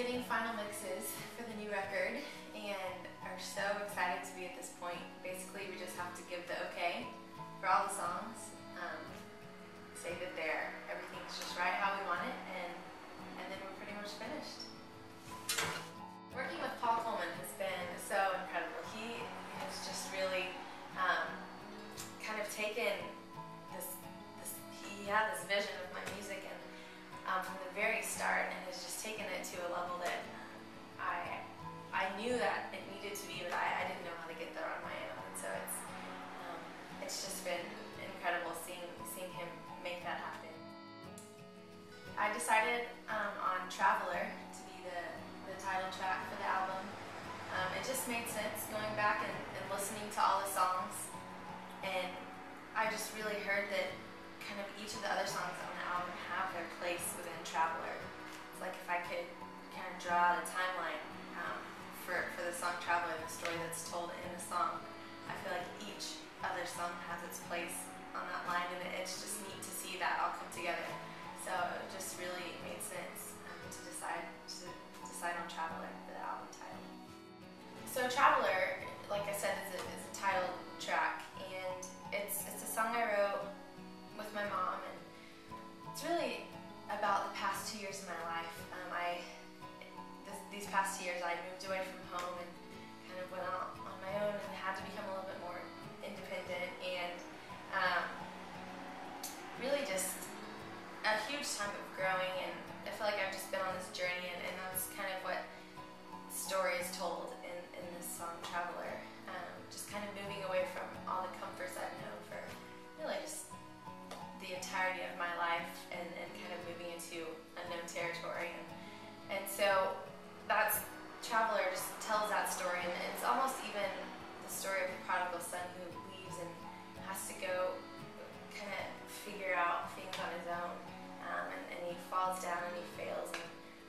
getting final mixes for the new record and are so excited to be at this point. Basically, we just have to give the okay for all the songs, say that everything's just right how we want it, and then we're pretty much finished. Working with Paul Coleman has been so incredible. He has just really kind of taken he had this vision of my music and from the very start, and has just taken it to a level that I knew that it needed to be, but I didn't know how to get there on my own. And so it's just been incredible seeing him make that happen. I decided on Traveler to be the title track for the album. It just made sense going back and listening to all the songs, and I just really heard that kind of each of the other songs on the album have their place within Traveler. It's like if I could kind of draw out a timeline for the song Traveler, the story that's told in the song, I feel like each other song has its place on that line, and it's just neat to see that all come together. So it just really made sense to decide on Traveler for the album title. So Traveler, like I said, is a title track, and it's a song I wrote with my mom, and it's really about the past 2 years of my life. These past 2 years I moved away from home and kind of went out on my own and had to become a little bit more independent, and really just a huge time of growing, and I feel like I've just been on this journey, and that's kind of what the story is told in this song Traveler. Just kind of moving away from all the comforts I've known for really just the entirety of my life, and kind of moving into unknown territory, and so that's Traveler just tells that story, and it's almost even the story of the prodigal son who leaves and has to go kind of figure out things on his own, and he falls down and he fails,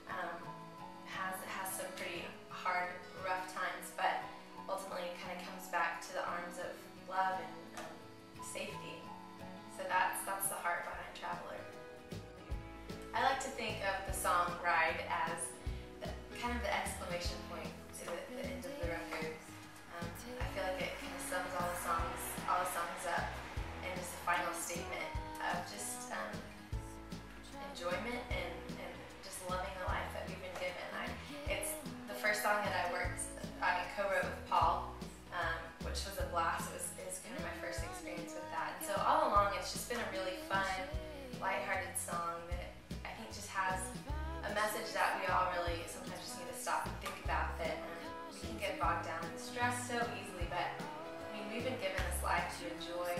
and has some pretty hard, rough times, but ultimately kind of comes back to the arms of love and safety. So that's the heart behind Traveler. I like to think of the song Ride as kind of the exclamation point to the end of the record. I feel like it kind of sums all the songs up, and just a final statement of just enjoyment and just loving the life that we've been given. It's the first song that I co-wrote with Paul, which was a blast. It was kind of my first experience with that. And so all along, it's just been a really fun, lighthearted song that I think just has a message that we all really sometimes just need to stop and think about, that we can get bogged down in stress so easily, but I mean, we've been given this life to enjoy